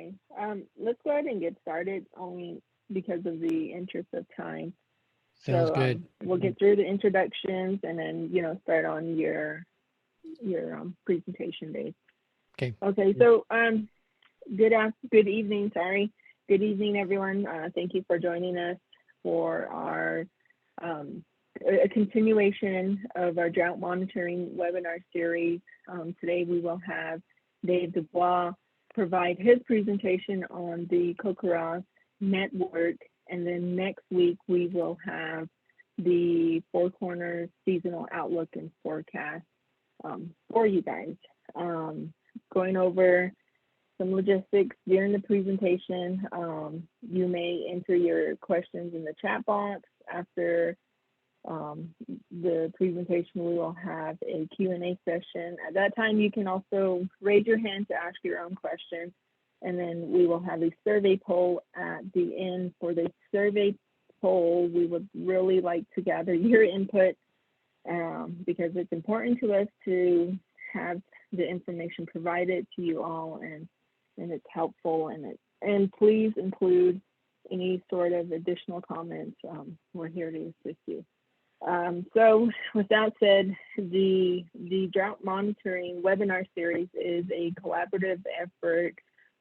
Okay. Let's go ahead and get started only because of the interest of time. Sounds So good. we'll get through the introductions and then start on your presentation days. Okay. Okay. So good evening. Sorry. Good evening, everyone. Thank you for joining us for our um, a continuation of our drought monitoring webinar series. Today we will have Dave Dubois provide his presentation on the CoCoRAZHs network, and then next week we will have the Four Corners seasonal outlook and forecast for you guys. Going over some logistics during the presentation. You may enter your questions in the chat box. After the presentation, we will have a Q&A session. At that time, you can also raise your hand to ask your own question, and then we will have a survey poll at the end. For the survey poll, we would really like to gather your input because it's important to us to have the information provided to you all, and it's helpful, and please include any sort of additional comments. We're here to assist you. So with that said, the drought monitoring webinar series is a collaborative effort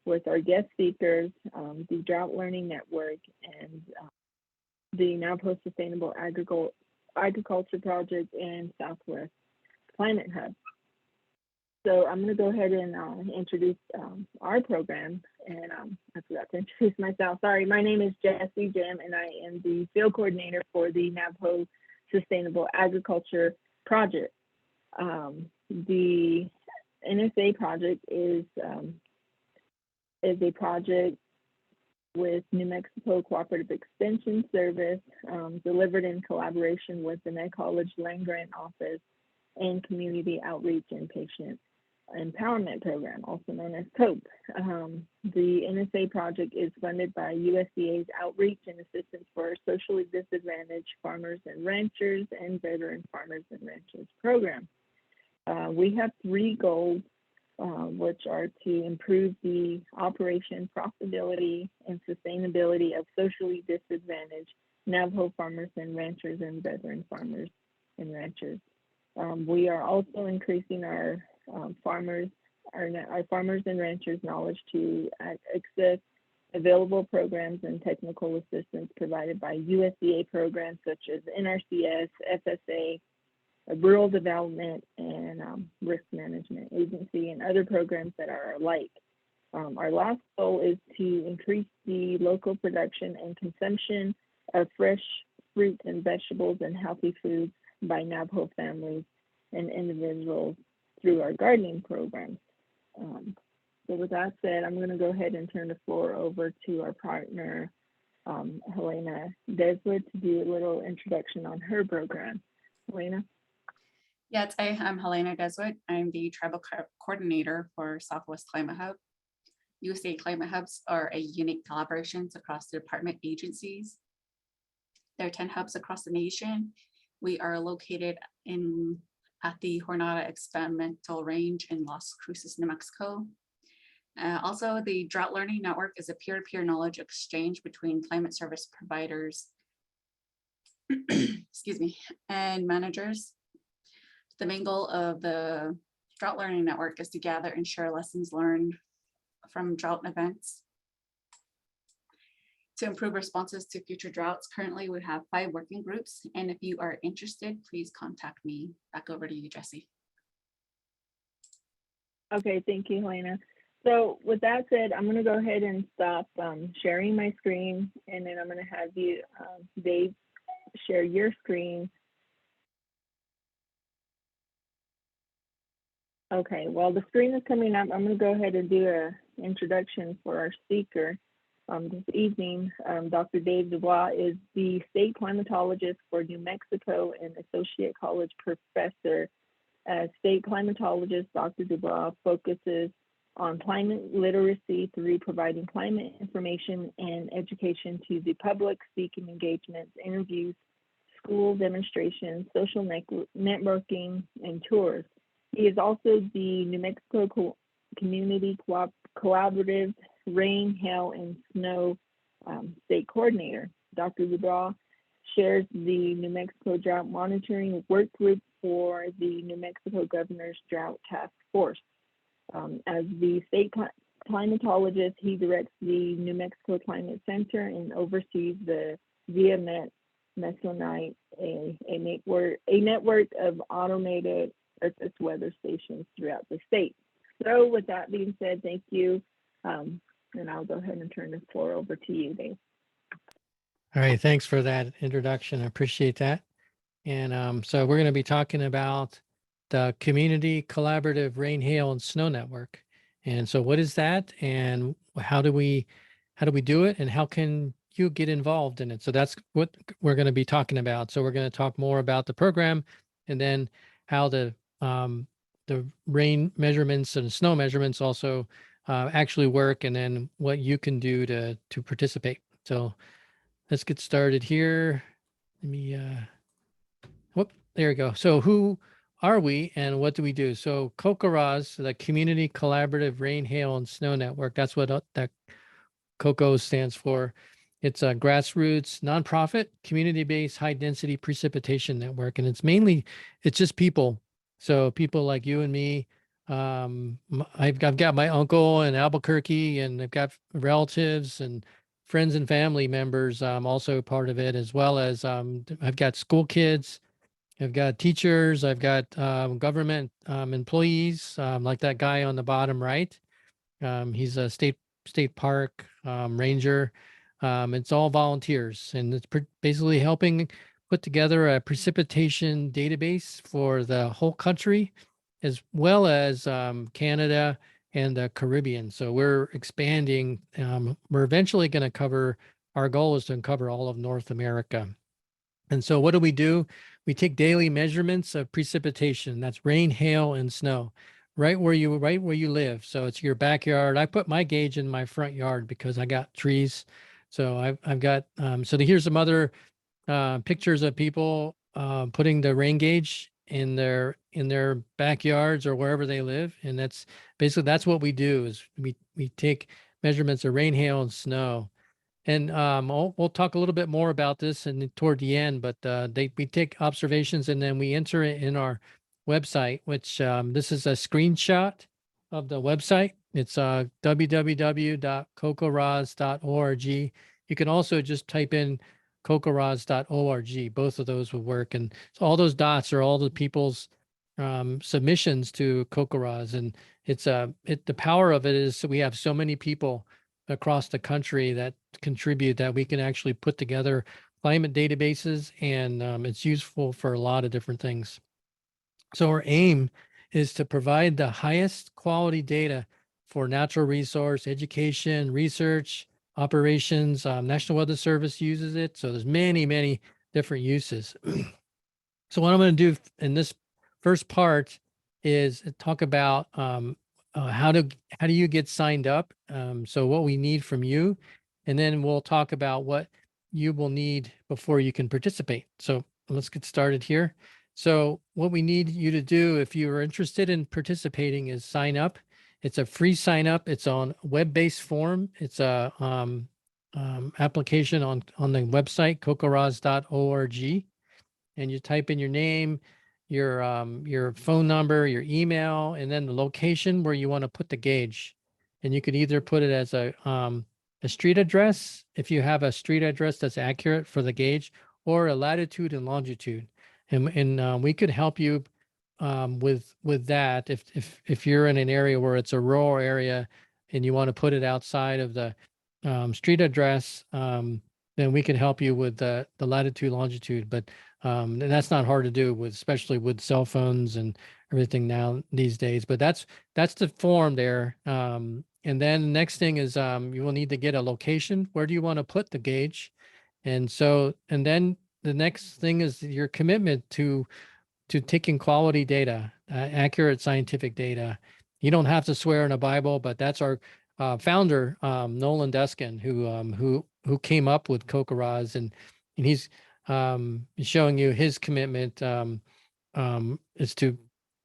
with our guest speakers, the Drought Learning Network, and the Navajo Sustainable Agriculture Project and Southwest Climate Hub. So I'm going to go ahead and introduce our program, and I forgot to introduce myself. Sorry, my name is Jessie Jim, and I am the field coordinator for the Navajo Sustainable Agriculture Project. The NSA project is a project with New Mexico Cooperative Extension Service, delivered in collaboration with the Net College Land Grant Office and Community Outreach and Patient Empowerment Program, also known as COPE. The NSA project is funded by USDA's Outreach and Assistance for Socially Disadvantaged Farmers and Ranchers and Veteran Farmers and Ranchers program. We have three goals, which are to improve the operation, profitability, and sustainability of socially disadvantaged Navajo farmers and ranchers and veteran farmers and ranchers. We are also increasing our farmers and ranchers' knowledge to access available programs and technical assistance provided by USDA programs such as NRCS, FSA, Rural Development, and Risk Management Agency, and other programs that are alike. Our last goal is to increase the local production and consumption of fresh fruits and vegetables and healthy foods by Navajo families and individuals through our gardening programs. So with that said, I'm going to go ahead and turn the floor over to our partner, Helena Deswood, to do a little introduction on her program. Helena? Yes, I'm Helena Deswood. I'm the tribal coordinator for Southwest Climate Hub. USDA Climate Hubs are a unique collaborations across the department agencies. There are 10 hubs across the nation. We are located at the Jornada Experimental Range in Las Cruces, New Mexico. Also, the Drought Learning Network is a peer-to-peer knowledge exchange between climate service providers excuse me, and managers. The main goal of the Drought Learning Network is to gather and share lessons learned from drought events to improve responses to future droughts. Currently, we have 5 working groups, and if you are interested, please contact me. Back over to you, Jessie. Okay, thank you, Helena. So with that said, I'm going to go ahead and stop sharing my screen, and then I'm going to have you, Dave, share your screen. Okay, while the screen is coming up, I'm going to go ahead and do an introduction for our speaker. This evening, Dr. Dave Dubois is the state climatologist for New Mexico and associate college professor. As state climatologist, Dr. Dubois focuses on climate literacy through providing climate information and education to the public, seeking engagements, interviews, school demonstrations, social networking, and tours. He is also the New Mexico Community Collaborative Rain, Hail, and Snow State Coordinator. Dr. Dubois shares the New Mexico Drought Monitoring Work Group for the New Mexico Governor's Drought Task Force. As the state climatologist, he directs the New Mexico Climate Center and oversees the Via Mesonet, a network of automated surface weather stations throughout the state. So with that being said, thank you. And I'll go ahead and turn the floor over to you, Dave. All right, thanks for that introduction. I appreciate that. And so we're going to be talking about the Community Collaborative Rain, Hail, and Snow Network. And so what is that, and how do we do it, and how can you get involved in it? So that's what we're going to be talking about. So we're going to talk more about the program, and then how the rain measurements and snow measurements also actually work, and then what you can do to participate. So let's get started here. Let me, whoop, there we go. So who are we and what do we do? So CoCoRAZHs, the Community Collaborative Rain, Hail, and Snow Network, that's what that CoCo stands for. It's a grassroots, nonprofit, community-based, high-density precipitation network. And it's just people. So people like you and me. I've got my uncle in Albuquerque, and I've got relatives and friends and family members also part of it, as well as I've got school kids, I've got teachers, I've got government employees, like that guy on the bottom right. He's a state park ranger. It's all volunteers, and it's basically helping put together a precipitation database for the whole country, as well as Canada and the Caribbean. So we're expanding. We're eventually going to cover, our goal is to cover all of North America. And so what do? We take daily measurements of precipitation. That's rain, hail, and snow, right where you live. So it's your backyard. I put my gauge in my front yard because I got trees. So I've got, here's some other pictures of people putting the rain gauge in their backyards or wherever they live. And that's what we do, is we take measurements of rain, hail, and snow. And we'll talk a little bit more about this and toward the end, but we take observations and then we enter it in our website, which this is a screenshot of the website. It's www.cocorazhs.org. You can also just type in cocorazhs.org. Both of those will work. And so all those dots are all the people's submissions to CoCoRAZHs. And the power of it is we have so many people across the country that contribute that we can actually put together climate databases, and it's useful for a lot of different things. So our aim is to provide the highest quality data for natural resource, education, research, operations. National Weather Service uses it. So there's many, many different uses. So what I'm going to do in this first part is talk about how do you get signed up? So what we need from you, and then we'll talk about what you will need before you can participate. So let's get started here. So what we need you to do, if you are interested in participating, is sign up. It's a free sign up. It's on web-based form. It's a application on the website, cocorazhs.org. And you type in your name, your phone number, your email, and then the location where you want to put the gauge. And you could either put it as a street address, if you have a street address that's accurate for the gauge, or a latitude and longitude. And we could help you with that if you're in an area where it's a rural area and you want to put it outside of the street address, then we can help you with the latitude, longitude. But and that's not hard to do, especially with cell phones and everything now these days. But that's the form there. And then the next thing is you will need to get a location. Where do you want to put the gauge? And then the next thing is your commitment to taking quality data, accurate scientific data. You don't have to swear in a Bible, but that's our founder, Nolan Deskin, who came up with CoCoRAZHs, and he's showing you his commitment is to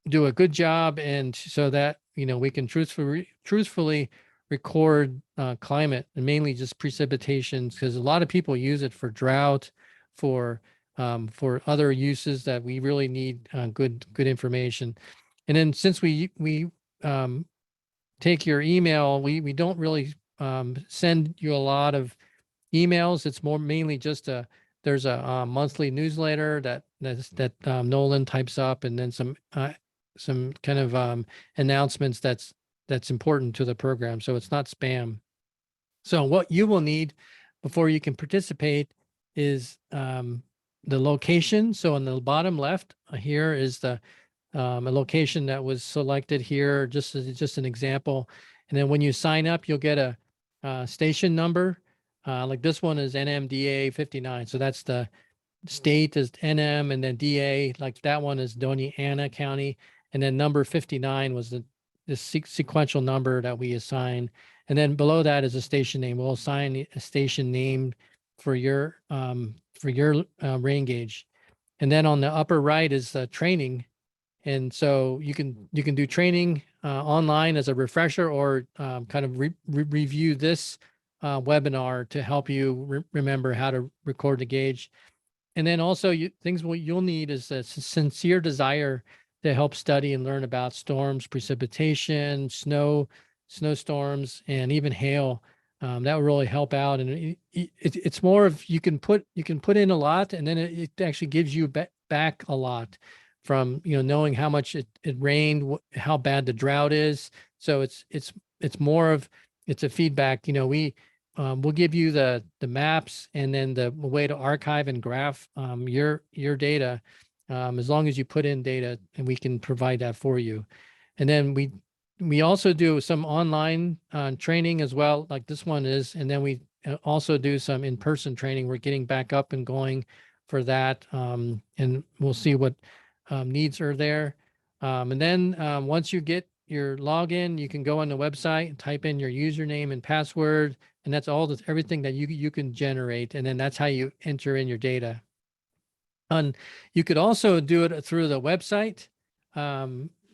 do a good job, and so that we can truthfully record climate, and mainly just precipitation, because a lot of people use it for drought, for other uses that we really need good information. And then since we take your email, we don't really send you a lot of emails. It's more mainly just there's a monthly newsletter that Nolan types up, and then some kind of announcements that's important to the program. So it's not spam. So what you will need before you can participate is the location. So on the bottom left here is a location that was selected here, just an example. And then when you sign up, you'll get a station number. Like this one is NMDA 59. So that's the state is NM, and then DA, like that one is Doña Ana County. And then number 59 was the sequential number that we assign. And then below that is a station name. We'll assign a station name for your rain gauge. And then on the upper right is the training. And so you can do training online as a refresher, or kind of review this webinar to help you remember how to record the gauge. And then also you'll need is a sincere desire to help study and learn about storms, precipitation, snowstorms, and even hail. That will really help out. And it's more of you can put in a lot, and then it actually gives you back a lot from knowing how much it rained, how bad the drought is. So it's more of it's a feedback. We'll give you the maps, and then the way to archive and graph your data, as long as you put in data, and we can provide that for you. And then we also do some online training as well, like this one is, and then we also do some in-person training. We're getting back up and going for that, and we'll see what needs are there. And then once you get your login, you can go on the website and type in your username and password, and that's everything that you can generate, and then that's how you enter in your data. And you could also do it through the website,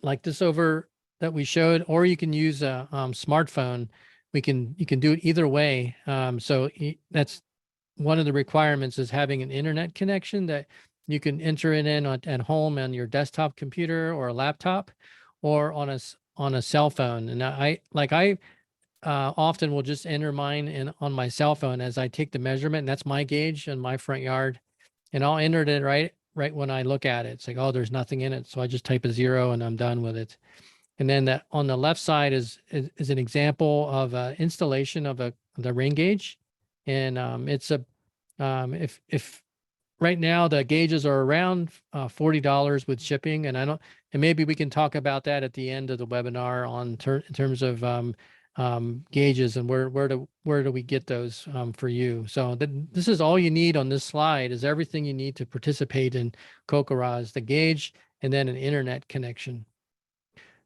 like this over that we showed, or you can use a smartphone. You can do it either way. So that's one of the requirements, is having an internet connection that you can enter it in at home on your desktop computer or a laptop, or on a cell phone. And I often will just enter mine on my cell phone as I take the measurement, and that's my gauge in my front yard, and I'll enter it right when I look at it. It's like, oh, there's nothing in it, so I just type a 0 and I'm done with it. And then on the left side is an example of installation of the rain gauge, and it's if right now the gauges are around $40 with shipping, and maybe we can talk about that at the end of the webinar in terms of gauges and where do we get those for you. So this is all you need on this slide, is everything you need to participate in CoCoRAZHs: the gauge, and then an internet connection.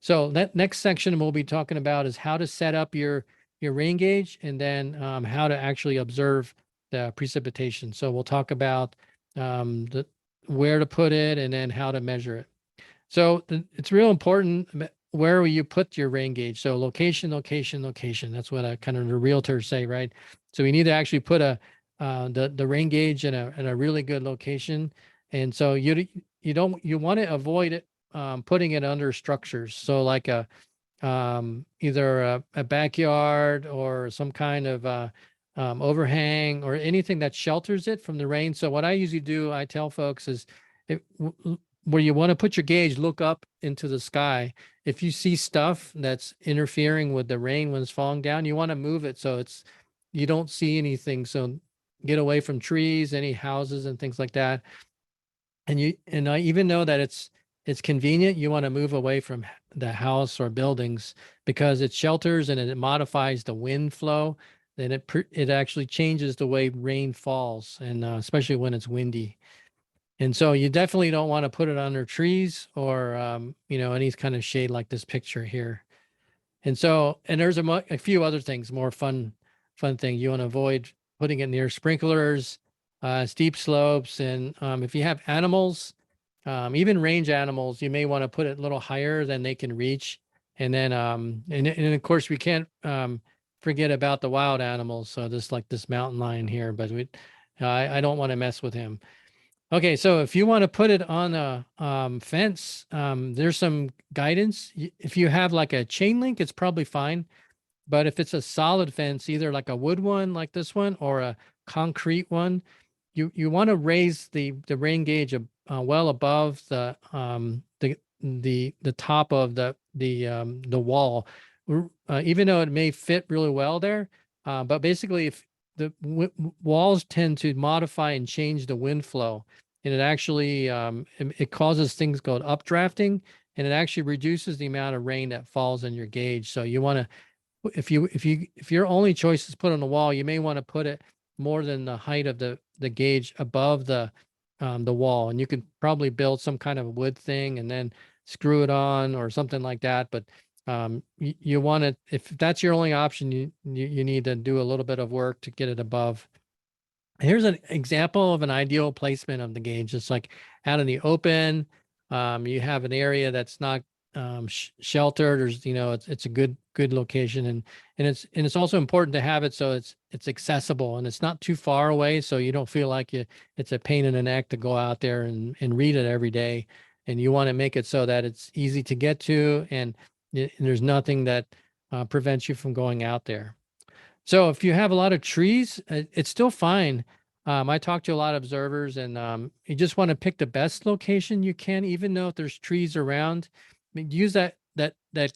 So that next section we'll be talking about is how to set up your rain gauge, and then how to actually observe the precipitation. So we'll talk about where to put it, and then how to measure it. So it's real important where you put your rain gauge. So location, location, location. That's what kind of the realtors say, right? So we need to actually put the rain gauge in a really good location. And so you want to avoid it putting it under structures. So like either a backyard, or some kind of overhang, or anything that shelters it from the rain. So what I usually do, I tell folks, is where you want to put your gauge, look up into the sky. If you see stuff that's interfering with the rain when it's falling down, you want to move it so you don't see anything. So get away from trees, any houses and things like that. And I even know that it's convenient, you want to move away from the house or buildings, because it shelters and it modifies the wind flow. Then it actually changes the way rain falls, and especially when it's windy. And so you definitely don't want to put it under trees, or any kind of shade like this picture here. And there's a few other things, more fun thing. You want to avoid putting it near sprinklers, steep slopes, and if you have animals, even range animals, you may want to put it a little higher than they can reach. And then and of course we can't forget about the wild animals. So just like this mountain lion here, but I don't want to mess with him. Okay, so if you want to put it on a fence, there's some guidance. If you have like a chain link, it's probably fine. But if it's a solid fence, either like a wood one like this one or a concrete one, you want to raise the rain gauge well above the top of the wall, even though it may fit really well there. But basically, if the walls tend to modify and change the wind flow, and it actually it causes things called updrafting, and it actually reduces the amount of rain that falls in your gauge. So you want to, if your only choice is put on the wall, you may want to put it more than the height of the gauge above the wall, and you could probably build some kind of wood thing and then screw it on or something like that. But you want to, if that's your only option, you need to do a little bit of work to get it above. Here's an example of an ideal placement of the gauge. It's like out in the open. You have an area that's not sheltered, or it's a good location, and it's also important to have it so it's accessible and it's not too far away, so you don't feel like it's a pain in the neck to go out there and read it every day. And you want to make it so that it's easy to get to, and there's nothing that prevents you from going out there. So if you have a lot of trees, it's still fine. I talked to a lot of observers, and you just want to pick the best location you can, even though if there's trees around. I mean, use that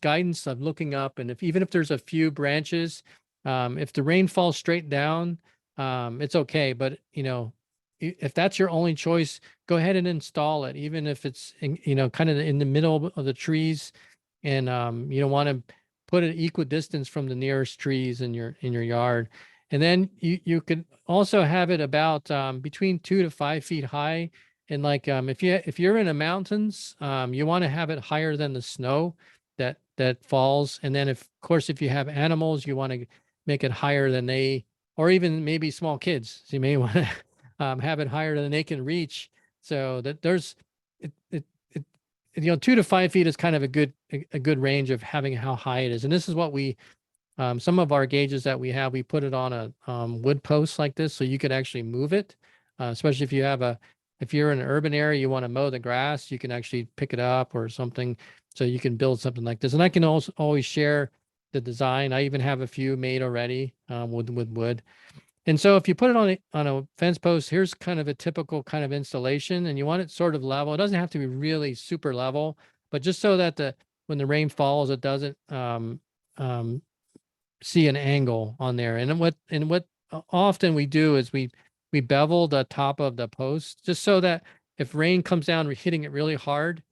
guidance of looking up, and even if there's a few branches, if the rain falls straight down, it's okay. But if that's your only choice, go ahead and install it, even if it's kind of in the middle of the trees, and you don't want to put it equidistant from the nearest trees in your yard. And then you could also have it about between 2 to 5 feet high. And like if you're in the mountains, you want to have it higher than the snow that falls. And then of course if you have animals, you want to make it higher than they, or even maybe small kids. So you may want to have it higher than they can reach, so that there's it, it, it 2 to 5 feet is kind of a good range of having how high it is. And this is what we some of our gauges that we have, we put it on a wood post like this, so you could actually move it, especially if you're in an urban area, you want to mow the grass, you can actually pick it up or something, so you can build something like this. And I can also always share the design. I even have a few made already with wood. And so if you put it on a fence post, here's kind of a typical kind of installation, and you want it sort of level. It doesn't have to be really super level, but just so that when the rain falls, it doesn't see an angle on there. And what often we do is we bevel the top of the post, just so that if rain comes down, we're hitting it really hard,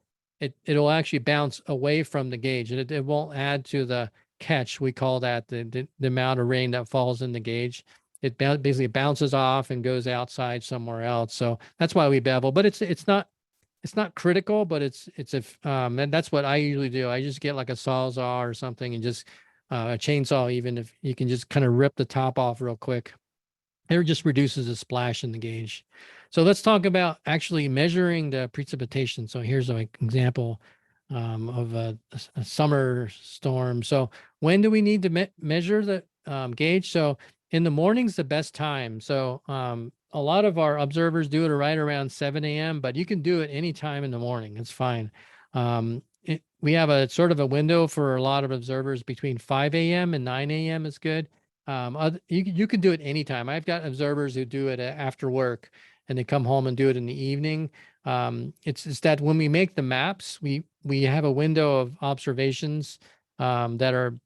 it'll actually bounce away from the gauge, and it won't add to the catch. We call that the amount of rain that falls in the gauge. It basically bounces off and goes outside somewhere else. So that's why we bevel. But it's not critical, but it's and that's what I usually do. I just get like a sawzall or something, and just a chainsaw, even if you can just kind of rip the top off real quick. It just reduces the splash in the gauge. So let's talk about actually measuring the precipitation. So here's an example of a summer storm. So when do we need to measure the gauge? So in the morning's the best time. So a lot of our observers do it right around 7 a.m., but you can do it anytime in the morning. It's fine. We have a sort of a window for a lot of observers between 5 a.m. and 9 a.m. is good. You can do it anytime. I've got observers who do it after work, and they come home and do it in the evening. It's that when we make the maps, we have a window of observations that are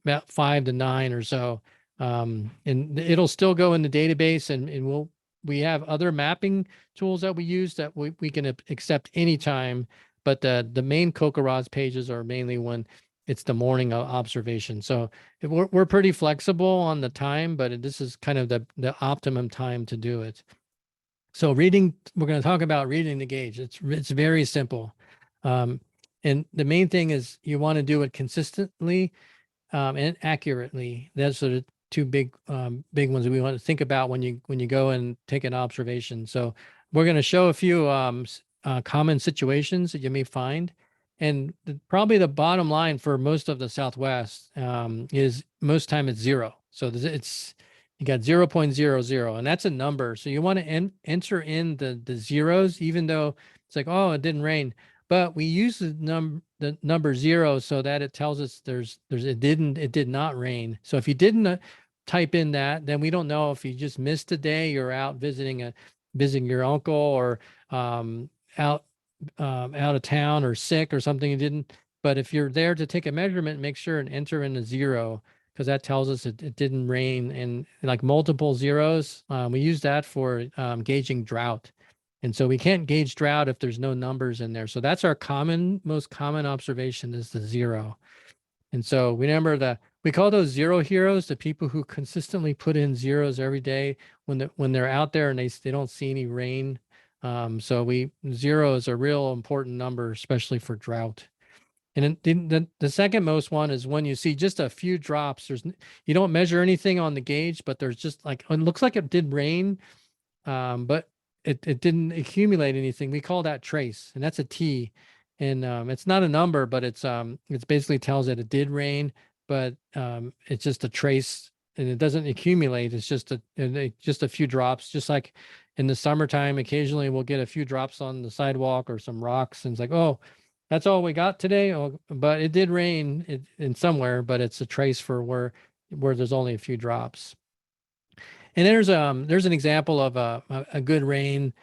about 5 to 9 or so, and it'll still go in the database, and we have other mapping tools that we use that we can accept anytime. But the main CoCoRAZHs pages are mainly when it's the morning observation. So we're pretty flexible on the time, but this is kind of the optimum time to do it. So we're going to talk about reading the gauge. It's very simple. And the main thing is you want to do it consistently and accurately. That's sort of two big ones that we want to think about when you go and take an observation. So we're going to show a few common situations that you may find. And probably the bottom line for most of the Southwest is most time it's 0. So it's you got 0.00, and that's a number. So you want to enter in the zeros, even though it's like, oh, it didn't rain. But we use the number 0 so that it tells us it did not rain. So if you didn't type in that, then we don't know if you just missed a day, you're out visiting your uncle, or out out of town or sick or something. You didn't. But if you're there to take a measurement, make sure and enter in a 0, because that tells us it didn't rain. And like multiple zeros, we use that for gauging drought. And so we can't gauge drought if there's no numbers in there. So that's our most common observation is the 0. And so remember we call those zero heroes, the people who consistently put in zeros every day when they're out there and they don't see any rain. So 0 is a real important number, especially for drought. And then the second most one is when you see just a few drops. You don't measure anything on the gauge, but there's just like, it looks like it did rain, but it didn't accumulate anything. We call that trace, and that's a T. And it's not a number, but it's basically tells that it did rain, but it's just a trace, and it doesn't accumulate. It's just a few drops. Just like in the summertime, occasionally we'll get a few drops on the sidewalk or some rocks, and it's like, oh, that's all we got today. Oh, but it did rain in somewhere, but it's a trace for where there's only a few drops. And there's an example of a good rain,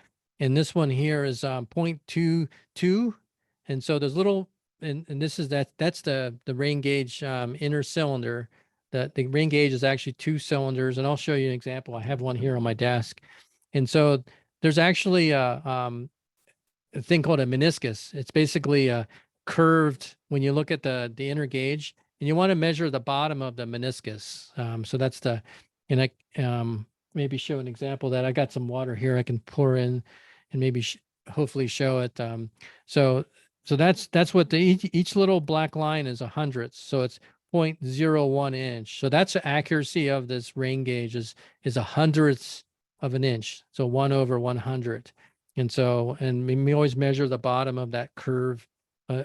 and this one here is 0.22, and so there's little, and this is that's the rain gauge inner cylinder. The rain gauge is actually 2 cylinders, and I'll show you an example. I have one here on my desk, and so there's actually a thing called a meniscus. It's basically a curved, when you look at the inner gauge, and you want to measure the bottom of the meniscus. So that's and I maybe show an example that I got some water here I can pour in and maybe hopefully show it. So that's what each little black line is 100ths. So it's 0.01 inch. So that's the accuracy of this rain gauge is 100ths of an inch. So 1/100. And so, and we always measure the bottom of that curve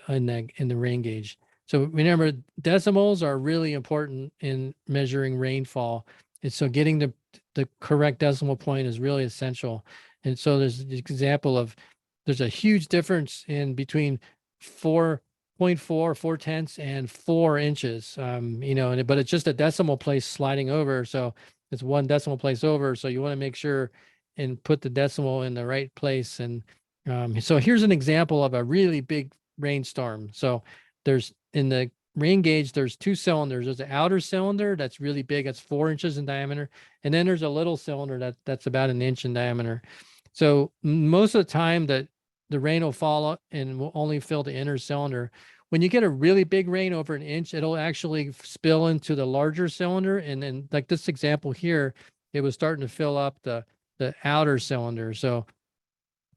in the rain gauge. So remember, decimals are really important in measuring rainfall. And so getting the correct decimal point is really essential. And so there's an example of, there's a huge difference in between 4.4, 4/10, and 4 inches, but it's just a decimal place sliding over. So it's 1 decimal place over. So you want to make sure and put the decimal in the right place. And so here's an example of a really big rainstorm. So there's, in the rain gauge, there's 2 cylinders. There's an outer cylinder that's really big, that's 4 inches in diameter, and then there's a little cylinder that's about 1 inch in diameter. So most of the time that the rain will fall and will only fill the inner cylinder. When you get a really big rain over 1 inch, it'll actually spill into the larger cylinder. And then, like this example here, it was starting to fill up the outer cylinder. So,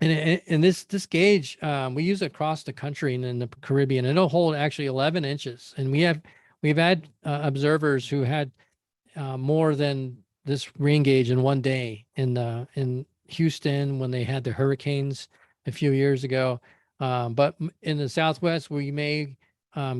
and this gauge, we use it across the country and in the Caribbean. It'll hold actually 11 inches. And we've had observers who had more than this rain gauge in one day in Houston when they had the hurricanes a few years ago. But in the Southwest, we may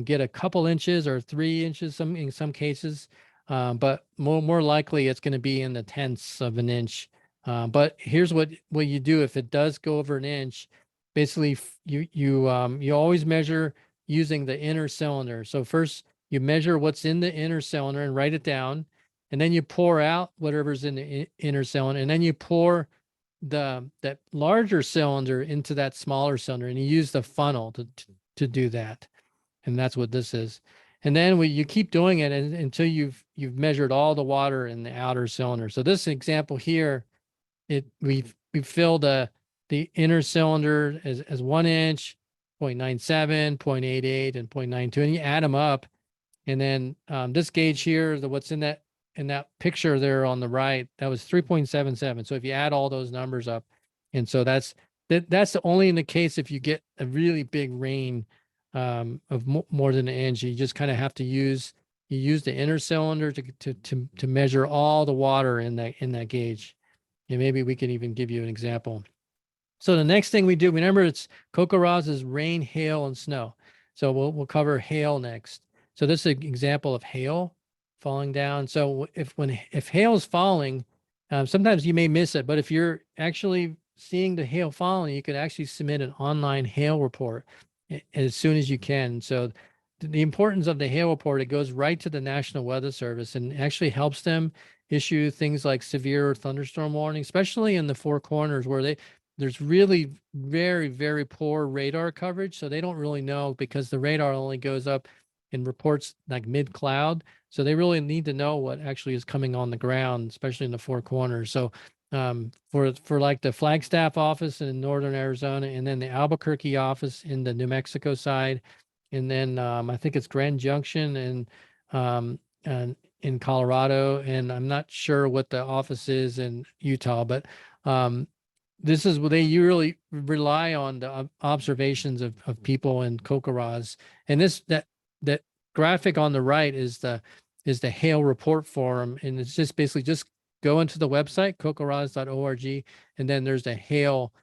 get a couple inches or 3 inches in some cases. But more likely it's going to be in the 10ths of an inch. But here's what you do if it does go over 1 inch. Basically, you always measure using the inner cylinder. So first you measure what's in the inner cylinder and write it down, and then you pour out whatever's in the inner cylinder, and then you pour that larger cylinder into that smaller cylinder, and you use the funnel to do that. And that's what this is. And then you keep doing it until you've measured all the water in the outer cylinder. So this example here, we've filled the inner cylinder as 1 inch, 0.97, 0.88, and 0.92, and you add them up. And then this gauge here, what's in that picture there on the right, that was 3.77. So if you add all those numbers up, and so that's only in the case if you get a really big rain of more than 1 inch. You just kind of have to use the inner cylinder to measure all the water in that gauge. And maybe we can even give you an example. So the next thing we do, remember, it's CoCoRAZHs is rain, hail, and snow. So we'll cover hail next. So this is an example of hail falling down. So if hail is falling, sometimes you may miss it, but if you're actually seeing the hail falling, you could actually submit an online hail report as soon as you can. So the importance of the hail report, it goes right to the National Weather Service and actually helps them issue things like severe thunderstorm warning, especially in the Four Corners where there's really very, very poor radar coverage. So they don't really know because the radar only goes up and reports like mid-cloud. So they really need to know what actually is coming on the ground, especially in the Four Corners. So for like the Flagstaff office in northern Arizona, and then the Albuquerque office in the New Mexico side, and then I think it's Grand Junction and in Colorado, and I'm not sure what the office is in Utah, but this is where they really rely on the observations of people in CoCoRAZHs. And that graphic on the right is the hail report form, and it's just basically just go into the website cocorazhs.org, and then there's a hail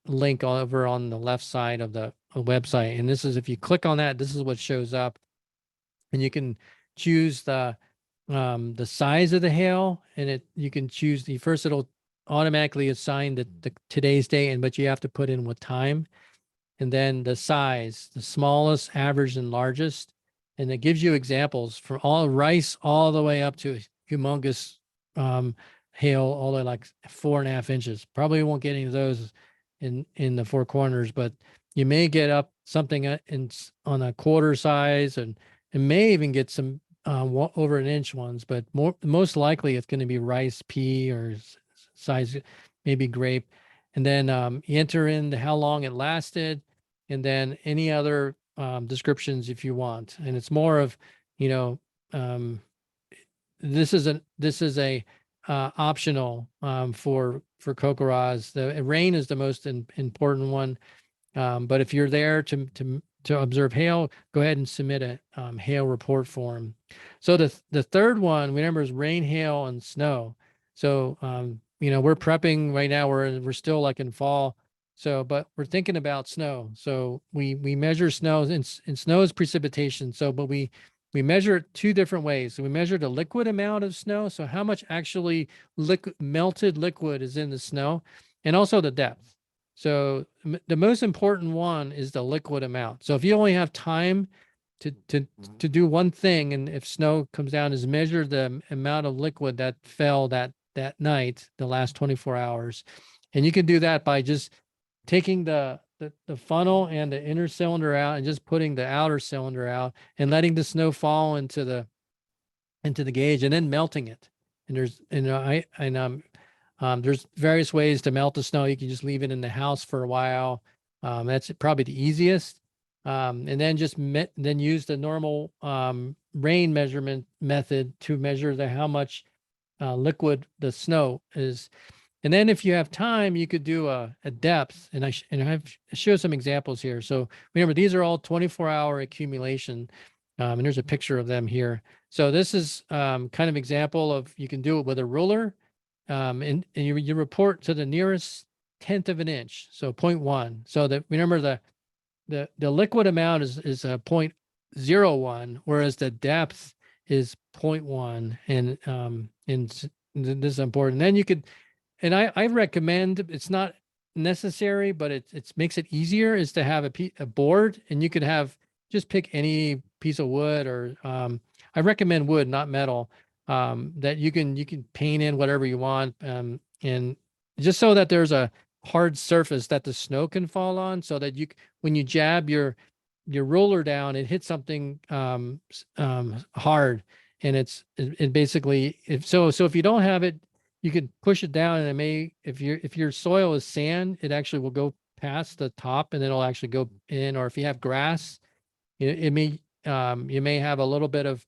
link over on the left side of the website. And this is, if you click on that, this is what shows up, and you can choose the size of the hail, and you can choose first it'll automatically assign the today's date, but you have to put in what time, and then the size, the smallest, average, and largest. And it gives you examples from all rice all the way up to humongous hail, all the way like 4.5 inches. Probably won't get any of those in the Four Corners, but you may get up something on a quarter size, and may even get some over an inch ones, but most likely it's going to be rice, pea, or size, maybe grape. And then you enter in how long it lasted, and then any other descriptions if you want. And it's more of, this is a optional for CoCoRAZHs. The rain is the most important one. But if you're there to observe hail, go ahead and submit a hail report form. So the third one, remember, is rain, hail, and snow. So we're prepping right now. We're still like in fall. So, but we're thinking about snow. So we measure snow, and snow is precipitation. So, but we measure it two different ways. So we measure the liquid amount of snow. So how much actually melted liquid is in the snow, and also the depth. So the most important one is the liquid amount. So if you only have time to do one thing, and if snow comes down, is measure the amount of liquid that fell that night, the last 24 hours. And you can do that by just taking the funnel and the inner cylinder out and just putting the outer cylinder out and letting the snow fall into the gauge, and then melting it. And there's various ways to melt the snow. You can just leave it in the house for a while. That's probably the easiest. And then then use the normal rain measurement method to measure how much liquid the snow is. And then if you have time, you could do a depth. And I show some examples here. So remember, these are all 24-hour accumulation. And there's a picture of them here. So this is kind of example of, you can do it with a ruler. And you report to the nearest 1/10 of an inch, so 0.1. So that, remember, the liquid amount is 0.01, whereas the depth is 0.1. And this is important. Then you could, and I recommend, it's not necessary, but it makes it easier, is to have a board, and you could just pick any piece of wood, or I recommend wood, not metal. That you can paint in whatever you want, and just so that there's a hard surface that the snow can fall on, so that when you jab your roller down, it hits something hard, and it basically, if you don't have it, you can push it down, and it may, if your soil is sand, it actually will go past the top, and it'll actually go in. Or if you have grass, it may you may have a little bit of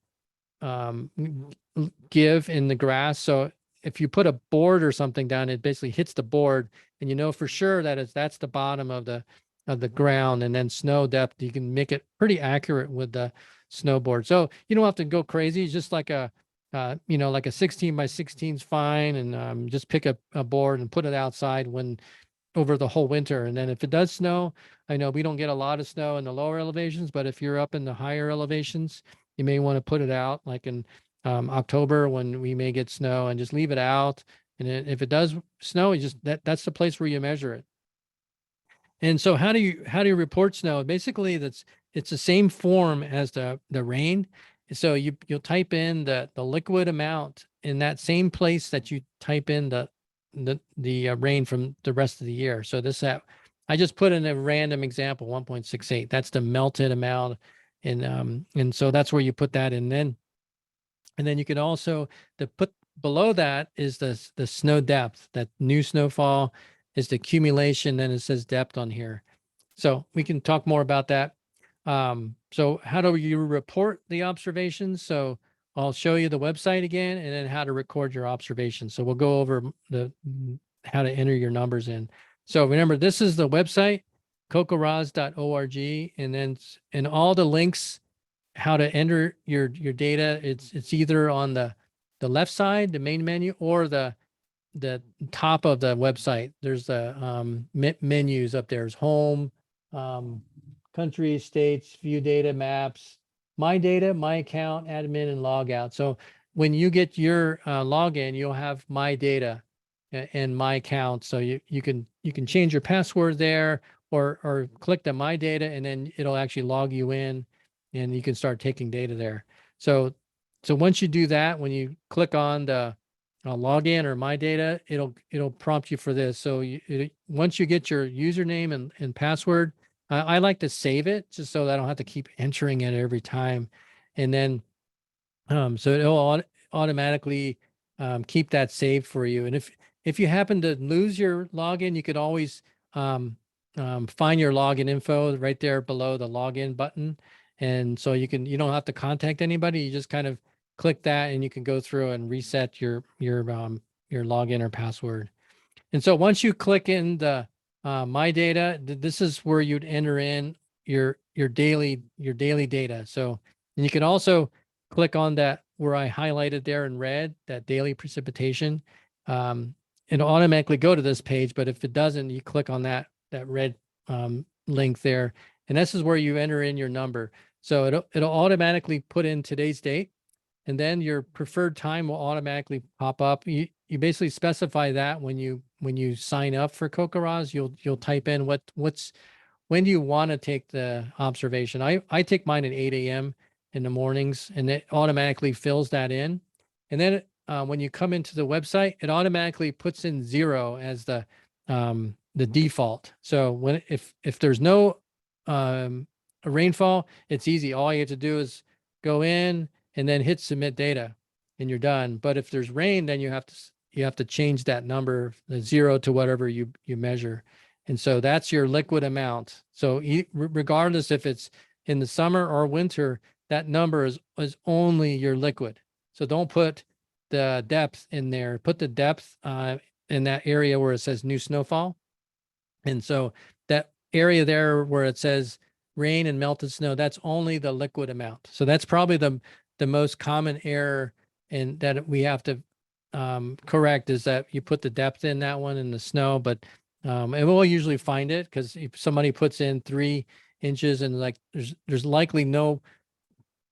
give in the grass. So if you put a board or something down, it basically hits the board, and you know for sure that that's the bottom of the ground. And then snow depth, you can make it pretty accurate with the snowboard. So you don't have to go crazy. It's just like a 16 by 16 is fine. And just pick a board and put it outside when over the whole winter. And then if it does snow, I know we don't get a lot of snow in the lower elevations, but if you're up in the higher elevations, you may want to put it out like in October when we may get snow, and just leave it out. And then if it does snow, you just that's the place where you measure it. And so how do you report snow? Basically, it's the same form as the rain. So you'll type in the liquid amount in that same place that you type in the rain from the rest of the year. So I just put in a random example, 1.68. That's the melted amount, and so that's where you put that in. And then you can also put below that is the snow depth. That new snowfall is the accumulation. Then it says depth on here. So we can talk more about that. So how do you report the observations? So I'll show you the website again, and then how to record your observations. So we'll go over how to enter your numbers in. So remember, this is the website, CoCoRAZHs.org, and all the links how to enter your data. It's either on the left side, the main menu, or the top of the website. There's the menus up there. There's home, country, states, view data, maps, my data, my account, admin, and log out. So when you get your login, you'll have my data and my account. So you can change your password there, or click the my data, and then it'll actually log you in, and you can start taking data there. So once you do that, when you click on the login or my data, it'll prompt you for this. So once you get your username and password, I like to save it just so that I don't have to keep entering it every time. And then so it'll automatically keep that saved for you. And if you happen to lose your login, you could always find your login info right there below the login button. And so you don't have to contact anybody. You just kind of click that, and you can go through and reset your login or password. And so once you click in the my data, this is where you'd enter in your daily data. So, and you can also click on that where I highlighted there in red, that daily precipitation. It'll automatically go to this page, but if it doesn't, you click on that red link there, and this is where you enter in your number. So it'll automatically put in today's date, and then your preferred time will automatically pop up. You basically specify that when you sign up for CoCoRAZHs, you'll type in when do you want to take the observation. I take mine at 8 a.m. in the mornings, and it automatically fills that in. And then when you come into the website, it automatically puts in 0 as the default. So if there's no rainfall, it's easy. All you have to do is go in and then hit submit data, and you're done. But if there's rain, then you have to change that number, the 0, to whatever you measure. And so that's your liquid amount. So regardless if it's in the summer or winter, that number is only your liquid. So don't put the depth in there. Put the depth in that area where it says new snowfall. And so that area there where it says rain and melted snow, that's only the liquid amount. So that's probably the most common error and that we have to correct, is that you put the depth in that one in the snow, but and we'll usually find it, because if somebody puts in 3 inches, and like there's likely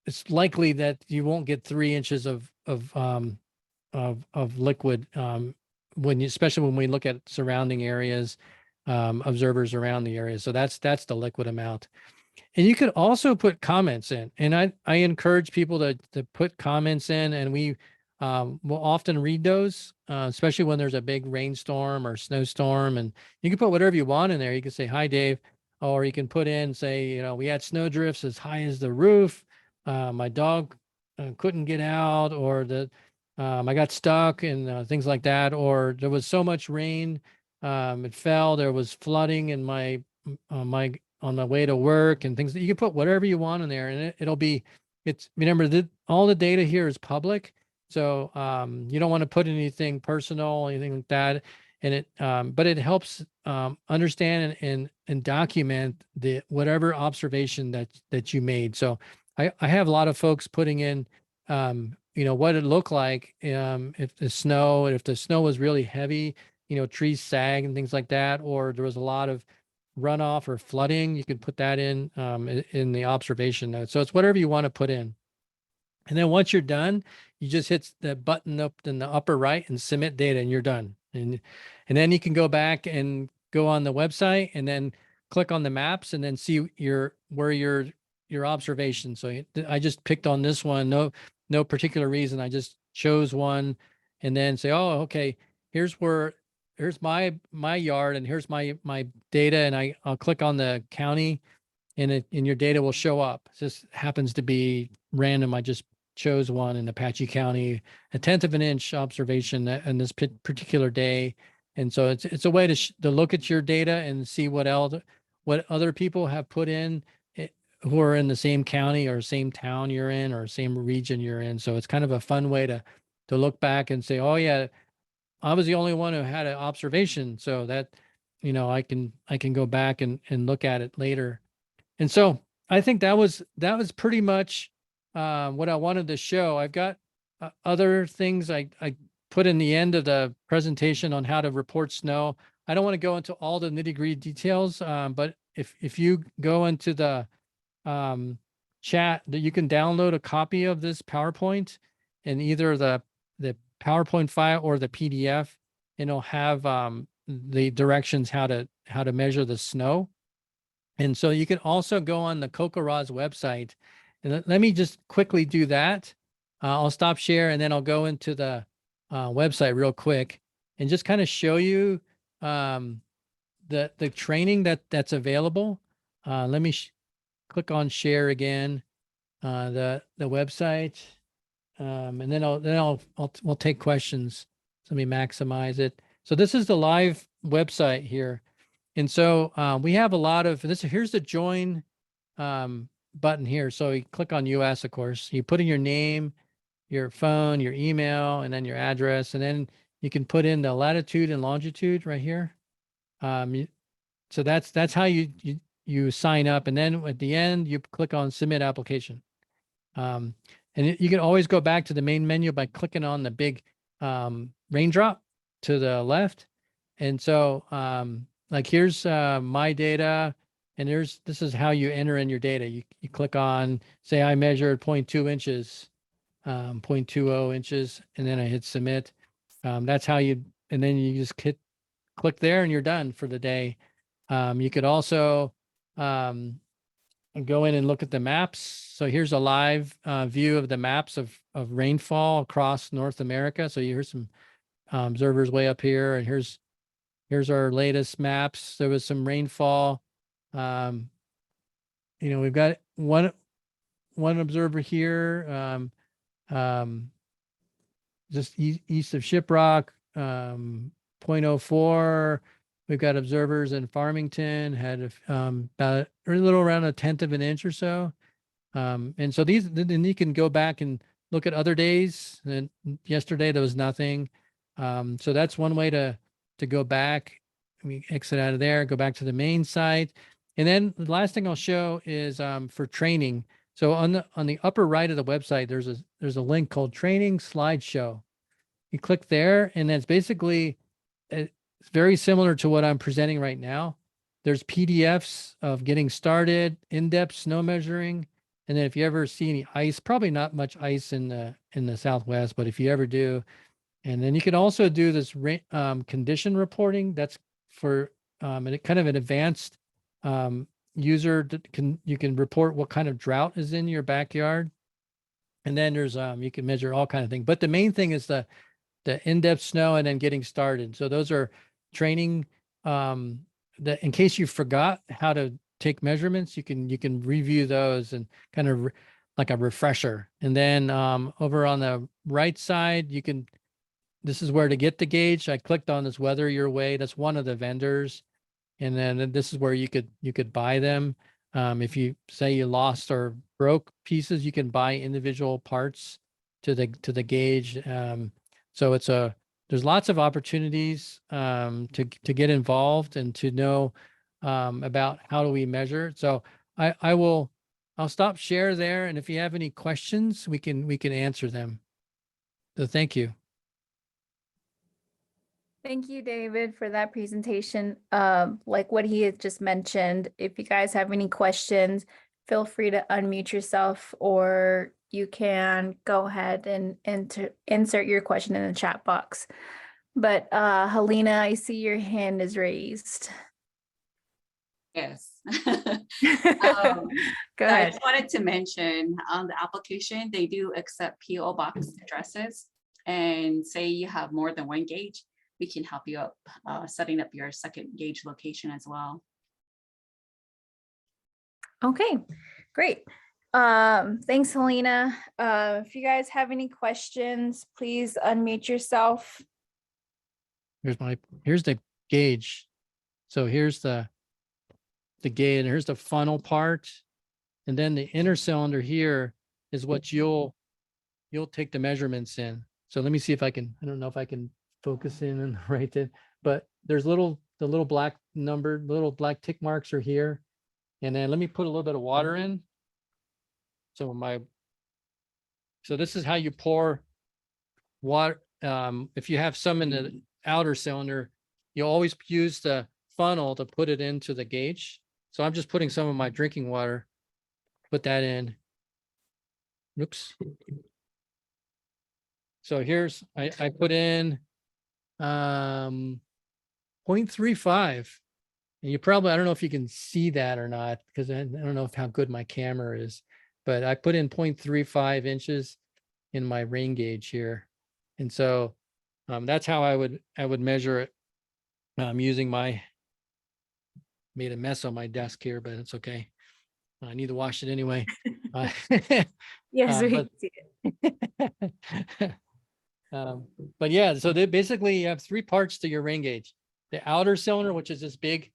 it's likely that you won't get 3 inches of liquid especially when we look at surrounding areas, observers around the area. So that's the liquid amount. And you could also put comments in, and I encourage people to put comments in, and we will often read those, especially when there's a big rainstorm or snowstorm. And you can put whatever you want in there. You can say, "Hi, Dave," or you can put in, say, we had snow drifts as high as the roof. My dog couldn't get out, or I got stuck, and things like that. Or there was so much rain, it fell. There was flooding in my on the way to work, and things. You can put whatever you want in there, and remember that all the data here is public. So you don't want to put anything personal, anything like that. And but it helps understand and document whatever observation that you made. So I have a lot of folks putting in what it looked like if the snow was really heavy, trees sag and things like that, or there was a lot of runoff or flooding, you could put that in the observation note. So it's whatever you want to put in. And then once you're done, you just hit the button up in the upper right and submit data, and you're done. And then you can go back and go on the website and then click on the maps and then see where your observation. So I just picked on this one, no particular reason. I just chose one and then say, oh, okay, here's my yard and here's my data, and I'll click on the county and your data will show up. It just happens to be random. I just chose one in Apache County, a 1/10 of an inch observation on this particular day. And so it's a way to look at your data and see what other people have put in who are in the same county or same town you're in or same region you're in. So it's kind of a fun way to look back and say, oh yeah, I was the only one who had an observation. So that, I can go back and look at it later. And so I think that was pretty much what I wanted to show. I've got other things I put in the end of the presentation on how to report snow. I don't want to go into all the nitty-gritty details, but if you go into the chat, that you can download a copy of this PowerPoint in either the PowerPoint file or the PDF, and it'll have the directions how to measure the snow. And so you can also go on the CoCoRAZHs website. And let me just quickly do that. I'll stop share and then I'll go into the website real quick and just kind of show you the training that's available. Let me click on share again, the website, and then we'll take questions. So let me maximize it. So this is the live website here. And so we have a lot of this. Here's the join button here. So you click on US, of course. You put in your name, your phone, your email, and then your address. And then you can put in the latitude and longitude right here. So that's how you sign up. And then at the end, you click on submit application. And you can always go back to the main menu by clicking on the big raindrop to the left. And so like here's my data, and this is how you enter in your data. You click on, say I measured 0.2 inches, 0.20 inches, and then I hit submit. That's how and then you just click there and you're done for the day. You could also go in and look at the maps. So here's a live view of the maps of rainfall across North America. So here's some observers way up here, and here's our latest maps. There was some rainfall. We've got one observer here, just east of Shiprock, 0.04. We've got observers in Farmington, had about a little around a 1/10 of an inch or so. And so then you can go back and look at other days. And yesterday there was nothing. So that's one way to go back. We exit out of there, go back to the main site. And then the last thing I'll show is for training. So on the upper right of the website, there's a link called Training Slideshow. You click there, and that's basically it's very similar to what I'm presenting right now. There's PDFs of getting started, in-depth snow measuring, and then if you ever see any ice, probably not much ice in the Southwest, but if you ever do, and then you can also do this condition reporting. That's for kind of an advanced user. You can report what kind of drought is in your backyard, and then there's you can measure all kind of things. But the main thing is the in-depth snow and then getting started. So those are training that in case you forgot how to take measurements, you can review those and kind of like a refresher. And then over on the right side, this is where to get the gauge. I clicked on this Weather Your Way. That's one of the vendors. And then this is where you could buy them. If you say you lost or broke pieces, you can buy individual parts to the gauge. So there's lots of opportunities to get involved and to know about how do we measure. So I'll stop share there, and if you have any questions, we can answer them. So thank you. Thank you, David, for that presentation. Like what he had just mentioned, if you guys have any questions, feel free to unmute yourself, or you can go ahead and insert your question in the chat box. But Helena, I see your hand is raised. Yes. Go I ahead. just wanted to mention on the application, they do accept PO box addresses. And say you have more than one gauge, we can help you up setting up your second gauge location as well. Okay, great. Thanks, Helena. If you guys have any questions, please unmute yourself. Here's the gauge. So here's the gauge, and here's the funnel part. And then the inner cylinder here is what you'll take the measurements in. So let me see if I can, I don't know if I can focus in and right there, but there's the little black number, little black tick marks are here. And then let me put a little bit of water in. So this is how you pour water. If you have some in the outer cylinder, you always use the funnel to put it into the gauge. So I'm just putting some of my drinking water, put that in. Oops. So here's, I put in 0.35. And you probably, I don't know if you can see that or not, because I don't know how good my camera is, but I put in 0.35 inches in my rain gauge here. And so that's how I would measure it. Using made a mess on my desk here, but it's okay. I need to wash it anyway. Yes, we but- see it. But yeah, so they basically you have three parts to your rain gauge. The outer cylinder, which is this big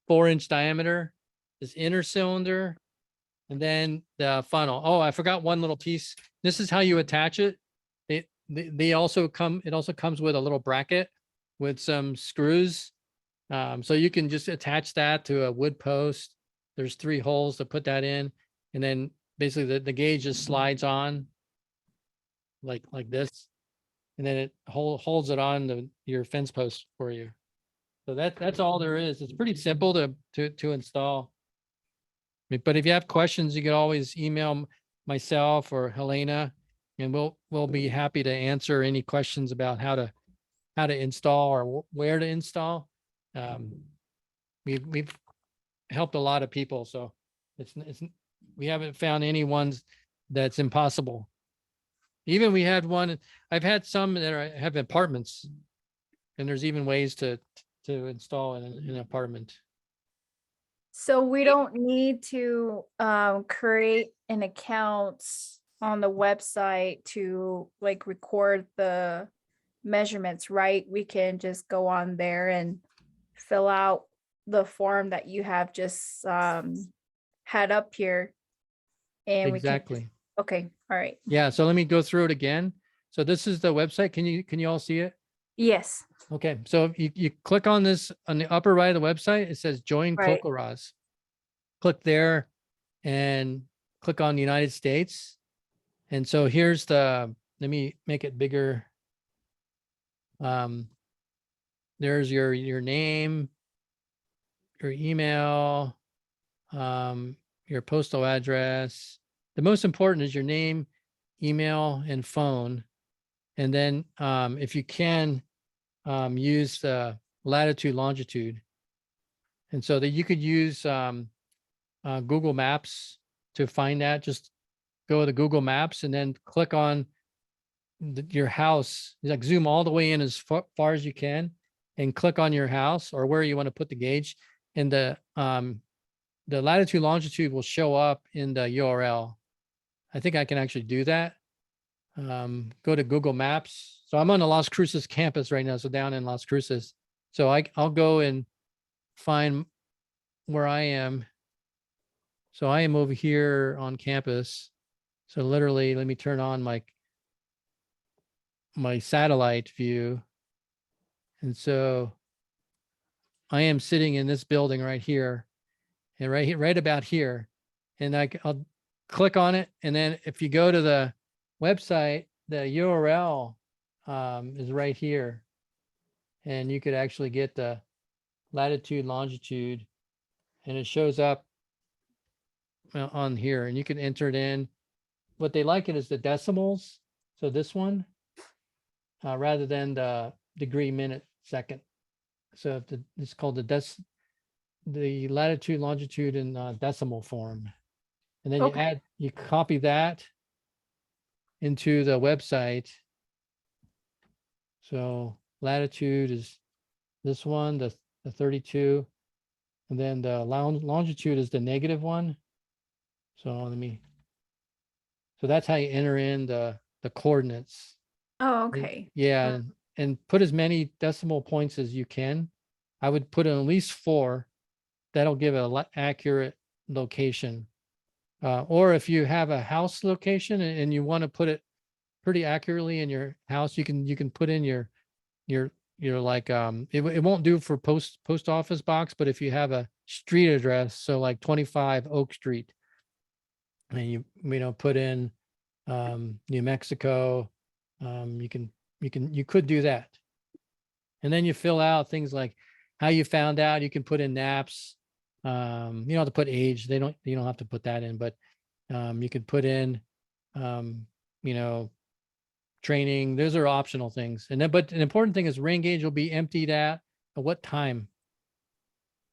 4-inch diameter, this inner cylinder, and then the funnel. Oh, I forgot one little piece. This is how you attach it. It also comes with a little bracket with some screws. So you can just attach that to a wood post. There's 3 holes to put that in. And then basically the gauge just slides on like this. And then it holds it on your fence post for you. So that's all there is. It's pretty simple to install. But if you have questions, you can always email myself or Helena, and we'll be happy to answer any questions about how to install or where to install. We've helped a lot of people, so we haven't found any ones that's impossible. Even we had one, I've had some that have apartments, and there's even ways to install in an apartment. So we don't need to create an account on the website to like record the measurements, right? We can just go on there and fill out the form that you have just had up here. And Exactly. Okay, all right. Yeah, so let me go through it again. So this is the website. Can you all see it? Yes. Okay, so if you click on this on the upper right of the website, it says join Right. CoCoRAZHs. Click there and click on the United States. And so here's let me make it bigger. There's your name, your email, your postal address. The most important is your name, email, and phone. And then if you can, use the latitude, longitude. And so that you could use Google Maps to find that. Just go to Google Maps and then click on your house, like zoom all the way in as far as you can and click on your house or where you want to put the gauge. And the latitude, longitude will show up in the URL. I think I can actually do that. Go to Google Maps. So I'm on the Las Cruces campus right now. So down in Las Cruces. So I'll go and find where I am. So I am over here on campus. So literally, let me turn on my satellite view. And so I am sitting in this building right here and right about here. And I'll click on it. And then if you go to the website, the URL is right here. and you could actually get the latitude, longitude, and it shows up on here, and you can enter it in. What they like it is the decimals. So this one, rather than the degree, minute, second. So it's called the latitude, longitude in decimal form. And then Okay. you copy that into the website. So latitude is this one, the 32, and then the longitude is the negative one. So so that's how you enter in the coordinates. Oh, okay. Yeah, and put as many decimal points as you can. I would put in at least 4. That'll give a accurate location. Or if you have a house location and you want to put it pretty accurately in your house, you can put in your like it won't do for post office box, but if you have a street address, so like 25 Oak Street, and you put in New Mexico, you could do that. And then you fill out things like how you found out. You can put in naps. You don't have to put age. You don't have to put that in, but you could put in training. Those are optional things. And then, but an important thing is rain gauge will be emptied at what time?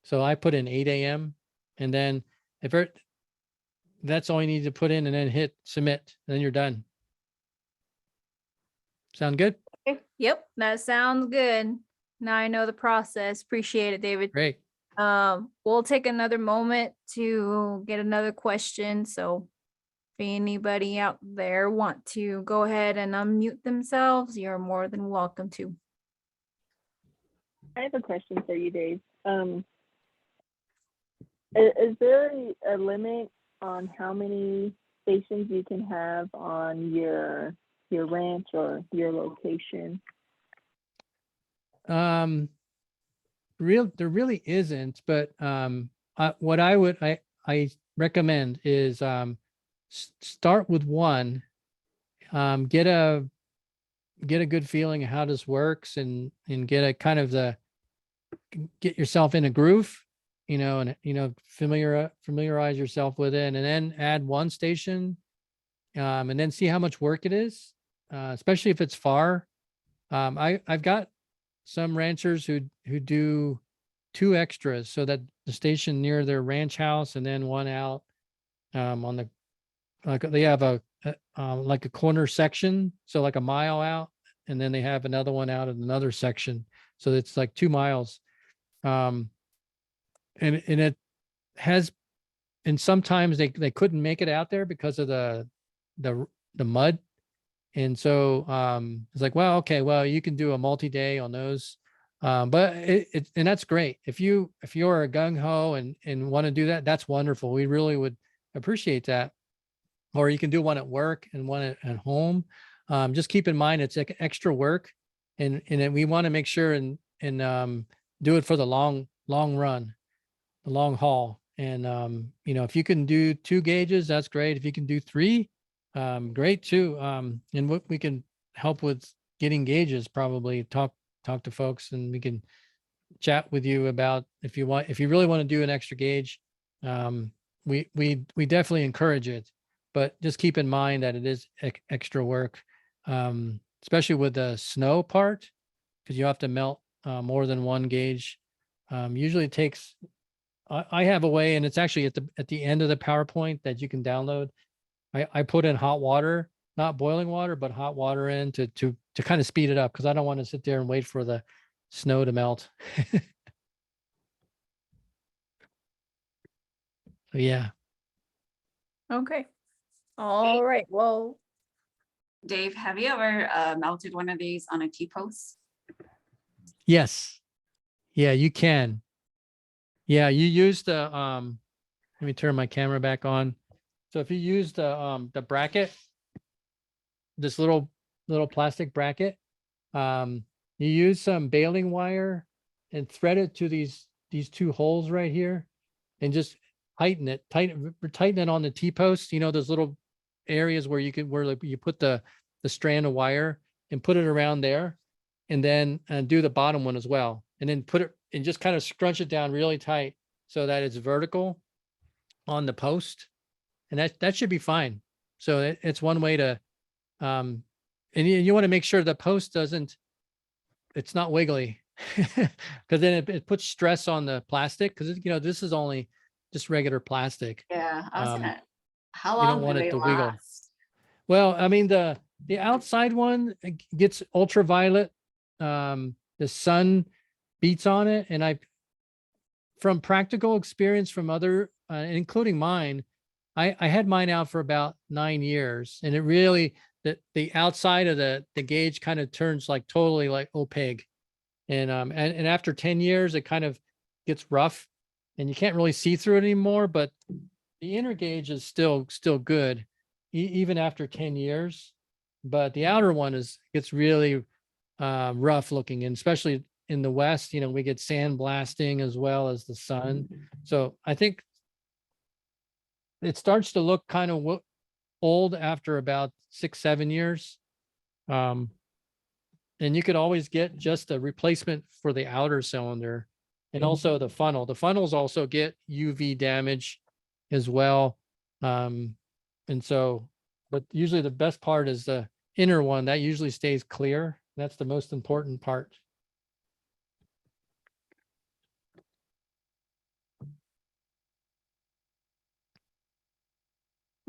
So I put in 8 a.m. and then that's all you need to put in, and then hit submit, and then you're done. Sound good? Okay. Yep, that sounds good. Now I know the process. Appreciate it, David. Great. We'll take another moment to get another question. So if anybody out there want to go ahead and unmute themselves, you're more than welcome to. I have a question for you, Dave. Is there a limit on how many stations you can have on your ranch or your location? There really isn't, but what I recommend is start with one, get a good feeling of how this works, and get a kind of get yourself in a groove, and familiarize yourself with it, and then add one station, and then see how much work it is, especially if it's far. I've got some ranchers who do 2 extras, so that the station near their ranch house, and then one out on the, like they have like a corner section, so like a mile out, and then they have another one out in another section, so it's like 2 miles. And it has, and sometimes they couldn't make it out there because of the mud. And so it's like, well, okay, well, you can do a multi-day on those. But and that's great. If you're a gung-ho and want to do that, that's wonderful. We really would appreciate that. Or you can do one at work and one at home. Just keep in mind it's extra work, and then we want to make sure and do it for the long run, the long haul. And if you can do 2 gauges, that's great. If you can do 3, great too. And what we can help with getting gauges, probably talk to folks, and we can chat with you about if you really want to do an extra gauge. We definitely encourage it, but just keep in mind that it is extra work, especially with the snow part, because you have to melt more than 1 gauge. Usually it takes, I have a way, and it's actually at the end of the PowerPoint that you can download. I put in hot water, not boiling water, but hot water in to kind of speed it up, because I don't want to sit there and wait for the snow to melt. So yeah. Okay. All right. Well, Dave, have you ever melted one of these on a T-post? Yes. Yeah, you can. Yeah, you use the let me turn my camera back on. So if you use the bracket, this little plastic bracket, you use some baling wire and thread it to these 2 holes right here, and just tighten it on the T-post, those little areas where you put the strand of wire, and put it around there. and then do the bottom one as well. And then put it and just kind of scrunch it down really tight so that it's vertical on the post. And that should be fine. So it's one way to, and you want to make sure the post it's not wiggly because then it puts stress on the plastic because, this is only just regular plastic. Yeah, I was gonna, how You don't long want do it they to wiggle. last? Well, I mean, the outside one gets ultraviolet. The sun beats on it. And from practical experience from other, including mine, I had mine out for about 9 years, and it really, the outside of the gauge kind of turns like totally like opaque. And after 10 years, it kind of gets rough and you can't really see through it anymore, but the inner gauge is still good, even after 10 years. But the outer one gets really rough looking, and especially in the West, we get sand blasting as well as the sun. So I think it starts to look kind of old after about 6-7 years. And you could always get just a replacement for the outer cylinder and also the funnel. The funnels also get UV damage as well. And so, but usually the best part is the inner one that usually stays clear. That's the most important part.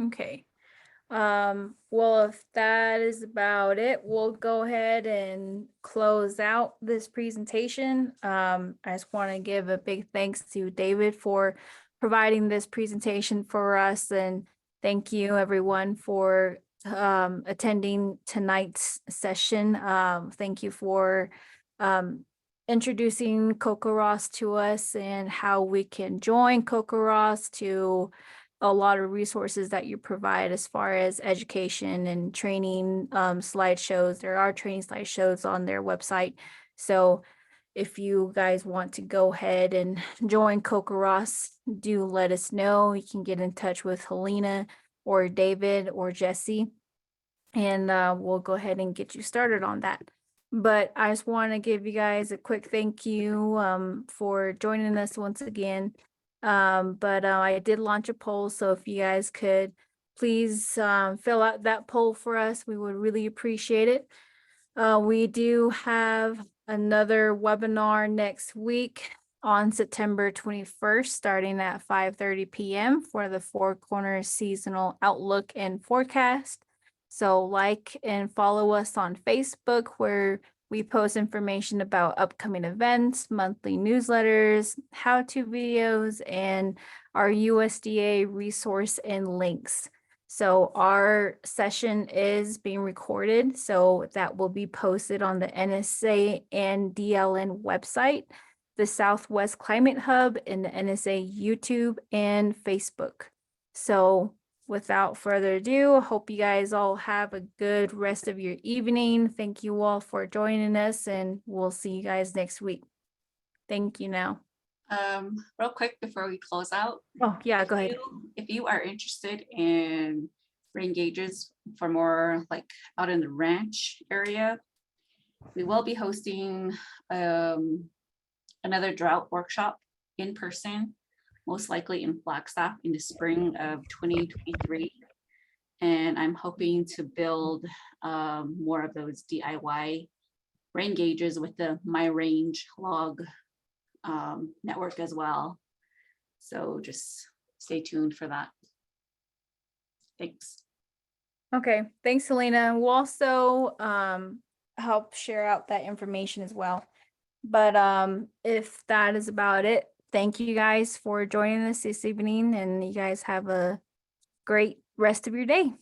Okay. Well, if that is about it, we'll go ahead and close out this presentation. I just want to give a big thanks to David for providing this presentation for us, and thank you everyone for attending tonight's session. Thank you for introducing CoCoRAZHs to us and how we can join CoCoRAZHs, to a lot of resources that you provide as far as education and training slideshows. There are training slideshows on their website. So if you guys want to go ahead and join CoCoRAZHs, do let us know. You can get in touch with Helena or David or Jesse, and we'll go ahead and get you started on that. But I just want to give you guys a quick thank you for joining us once again. But I did launch a poll, so if you guys could please fill out that poll for us, we would really appreciate it. We do have another webinar next week on September 21st, starting at 5:30 p.m. for the Four Corners Seasonal Outlook and Forecast. So like and follow us on Facebook, where we post information about upcoming events, monthly newsletters, how-to videos, and our USDA resource and links. So our session is being recorded, so that will be posted on the NSA and DLN website, the Southwest Climate Hub, and the NSA YouTube and Facebook. So without further ado, I hope you guys all have a good rest of your evening. Thank you all for joining us, and we'll see you guys next week. Thank you now. Real quick before we close out. Oh, yeah, go ahead. If you are interested in rain gauges for more like out in the ranch area, we will be hosting another drought workshop in person, most likely in Flagstaff in the spring of 2023. And I'm hoping to build more of those DIY rain gauges with the My Range log network as well. So just stay tuned for that. Thanks. Okay, thanks, Helena. We'll also help share out that information as well. But if that is about it, thank you guys for joining us this evening, and you guys have a great rest of your day.